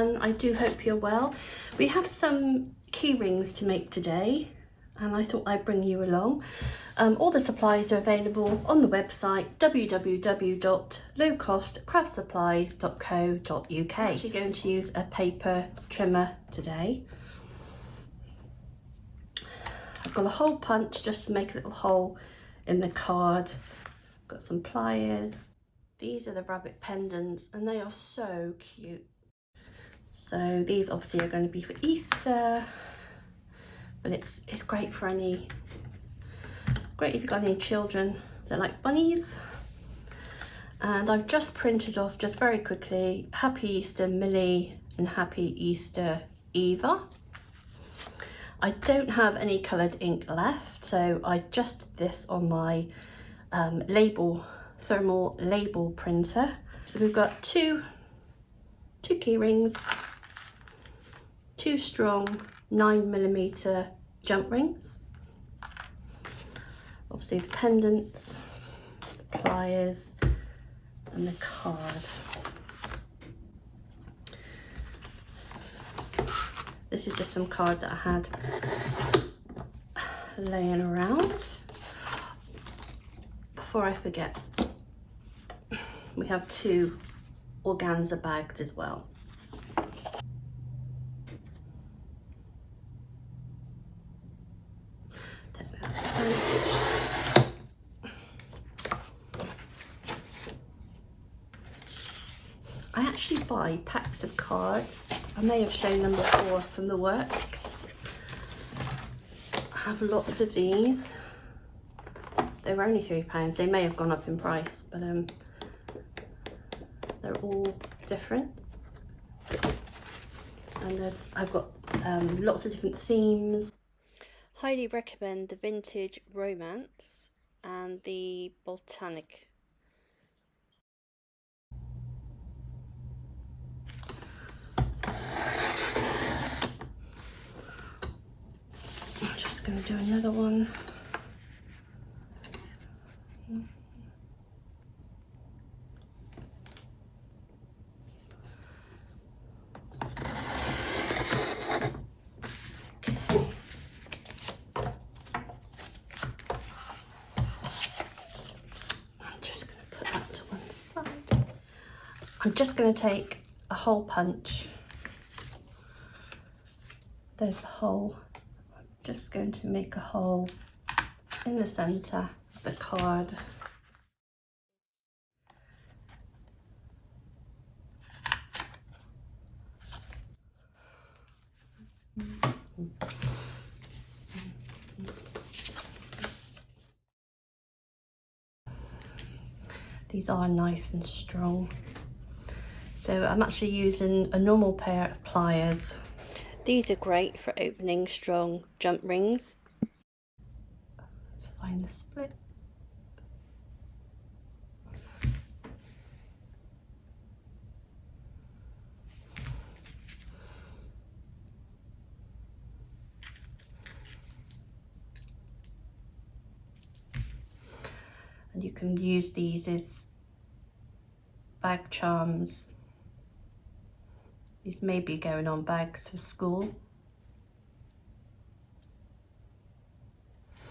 everyone, I do hope you're well. We have some key rings to make today and I thought I'd bring you along. All the supplies are available on the website www.lowcostcraftsupplies.co.uk. I'm actually going to use a paper trimmer today. I've got a hole punch just to make a little hole in the card. Got some pliers. These are the rabbit pendants and they are so cute. So these obviously are going to be for Easter, but it's great for great if you've got any children that like bunnies. And I've just printed off, just very quickly, Happy Easter Millie and Happy Easter Eva. I don't have any coloured ink left, so I just did this on my thermal label printer. So we've got two key rings, two strong 9mm jump rings, obviously the pendants, the pliers and the card. This is just some card that I had laying around. Before I forget, we have two organza bags as well. I actually buy packs of cards. I may have shown them before from the works. I have lots of these. They were only £3. They may have gone up in price, but they're all different. And I've got lots of different themes. Highly recommend the Vintage Romance and the Botanic. I'm just going to do another one. I'm just going to take a hole punch. There's the hole. I'm just going to make a hole in the centre of the card. These are nice and strong. So I'm actually using a normal pair of pliers. These are great for opening strong jump rings. Let's find the split. And you can use these as bag charms. These may be going on bags for school.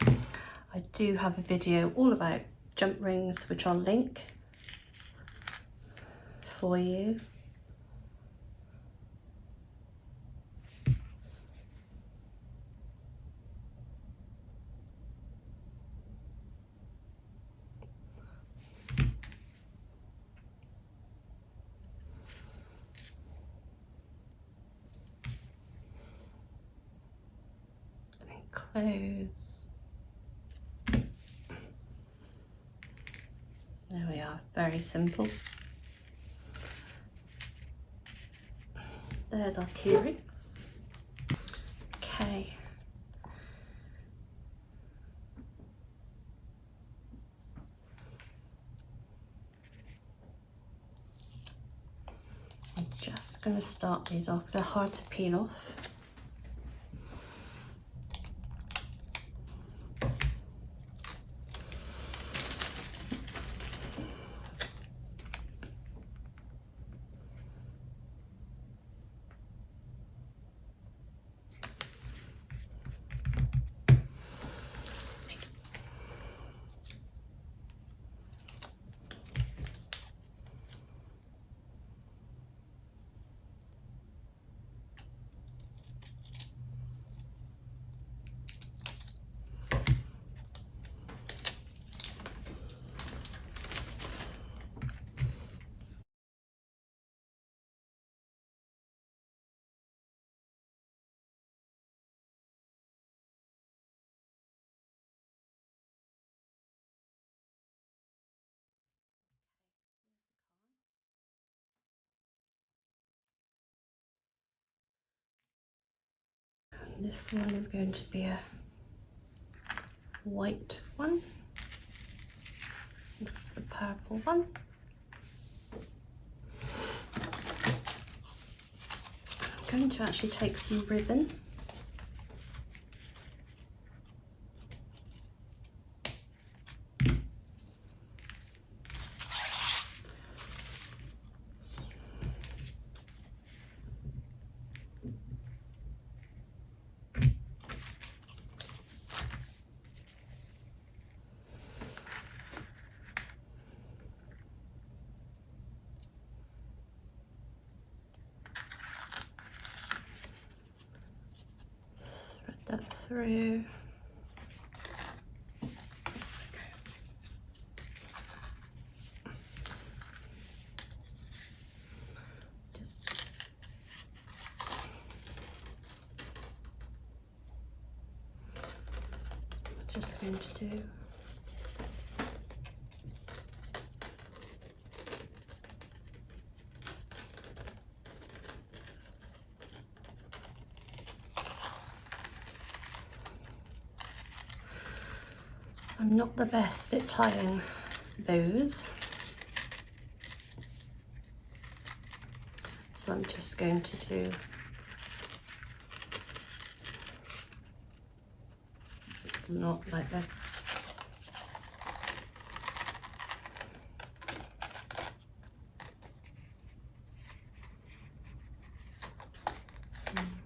I do have a video all about jump rings, which I'll link for you. Close. There we are, very simple. There's our keyrings. Okay. I'm just going to start these off because they're hard to peel off. This one is going to be a white one. This is the purple one. I'm going to actually take some ribbon. That through. Just going to do I'm not the best at tying bows, so I'm just going to do not like this.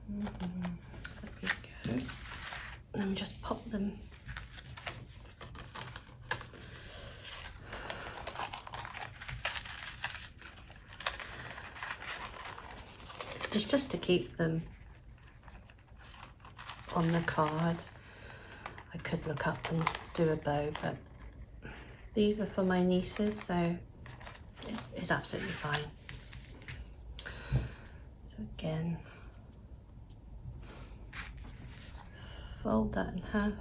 There we go. And just pop them. It's just to keep them on the card. I could look up and do a bow, but these are for my nieces, so it's absolutely fine. So again, fold that in half.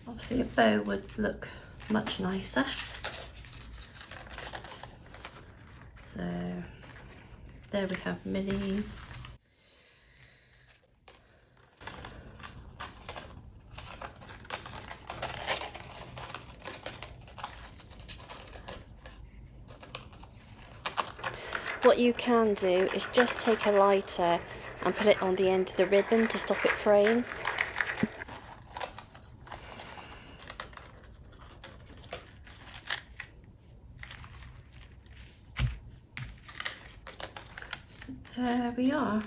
Obviously a bow would look much nicer. So there we have Millie's. What you can do is just take a lighter and put it on the end of the ribbon to stop it fraying. There we are.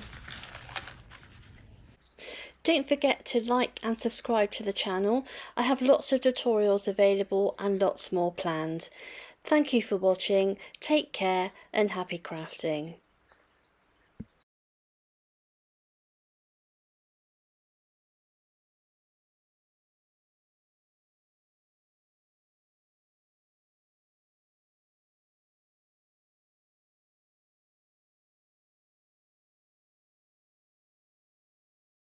Don't forget to like and subscribe to the channel. I have lots of tutorials available and lots more planned. Thank you for watching. Take care and happy crafting.